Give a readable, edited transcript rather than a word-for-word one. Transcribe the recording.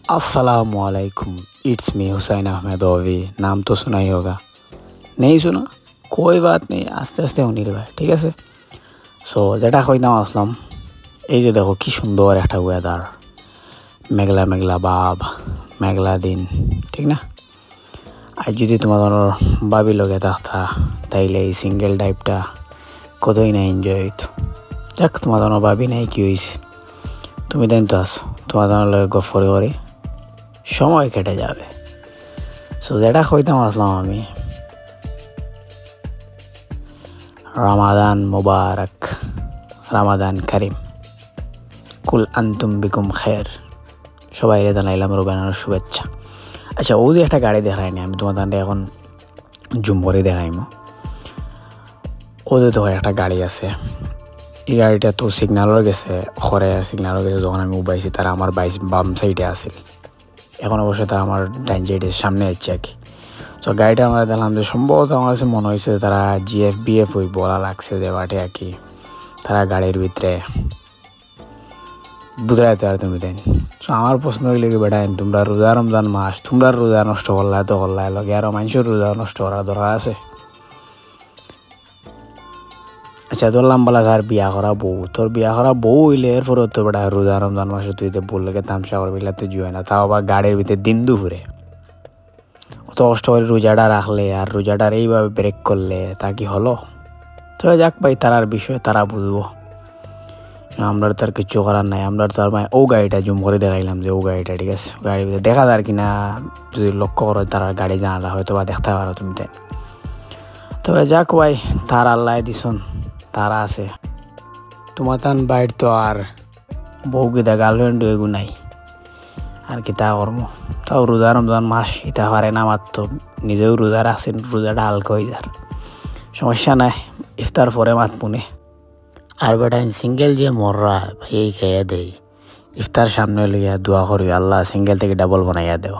अस्सलामुअलैकुम, it's me Hussain Ahmad ओवी। नाम तो सुना ही होगा, नहीं सुना कोई बात नहीं, आस्ते आस्ते उन्हीं भाई, ठीक है। सो যেটা কইতাম আসলাম, এই যে দেখো কি সুন্দর একটা ওয়েদার, মেঘলা মেঘলা ভাব, মেঘলা দিন, ঠিক না? আর যদি তোমাদের ভাবি লগে থাকতা তাইলে এই সিঙ্গেল টাইপটা কতই না এনজয় হইতো। যাক, তোমাদের ভাবি নাই কি হয়েছে, তুমি দেন তো আসো, তোমাদের লগে গল্প করে সময় কেটে যাবে। সো যেটা কইতাম আসলাম আমি, রামাদান মুবারক, রামাদান কারিম, কুল আন্তুম বিকুম খের, সবাই রে জানাইলাম রোজার শুভেচ্ছা। আচ্ছা, ও যে একটা গাড়ি দেখায়নি, আমি তোমাদের এখন জুম করে দেখাইমো। ও যে তো একটা গাড়ি আছে, এই গাড়িটা তো সিগনালর গেছে, খরে সিগনালর গেছে। যখন আমি উবাইছি তারা আমার বাম সাইডে আসিল, এখন অবশ্যই তারা আমার ডাইন সাইডের সামনে আসছে আর কি। তো গাড়িটা আমরা দেখলাম যে সম্ভবত আমার কাছে মনে হয়েছে তারা বিএফ ওই বলা লাগছে যে বাটে আর কি, তারা গাড়ির ভিতরে বুঝাইতে আর তুমি দেন। তো আমার প্রশ্ন হইলে কি, বেটা তোমরা রোজা রমজান মাস, তোমরা রোজা নষ্ট করলা তো করলাই, লগে আরো মানুষের রোজা নষ্ট করার দরকার আছে? আচ্ছা, ধরলাম বলা তার বিয়া করা বউ, তোর বিয়া করা বউ হইলে এরপরে তো বেটা রোজা রমজান মাসে তুই তো বললে তামসা করবি, তো জুয়ে না, তাও আবার গাড়ির ভিতরে দিন দুপুরে অত কষ্ট করে রোজাটা রাখলে আর রোজাটার এইভাবে ব্রেক করলে তা কি হলো? তবে যাক ভাই, তারার বিষয়ে তারা বুঝবো, আমরা তো আর কিছু করার নাই। আমরা তো আর ও গাড়িটা জুম করে দেখাইলাম যে ও গাড়িটা, ঠিক আছে, গাড়ির ভিতরে দেখা যার কিনা যদি লক্ষ্য করো তারার গাড়ি জানালা হয়তো বা দেখতে পারো তুমি তাই। তবে যাক ভাই, তার আল্লাহ দিছন, তারা আছে। তোমার তান বাইর তো আর বউ গিদা গার্লফ্রেন্ড এগু নাই, আর কি তা কর্ম। তাও রোজা রমজান মাস ইতা পারে না, মাত্র নিজেও রোজা রাখছেন, রোজাটা হালকা হয়ে যার সমস্যা নাই, ইফতার পরে মাত পুনে। আর বেটা সিঙ্গেল যে মররা ভাই, এই খেয়ে দেয় ইফতার সামনে লইয়া দোয়া করি, আল্লাহ সিঙ্গেল থেকে ডাবল বানাইয়া দেও।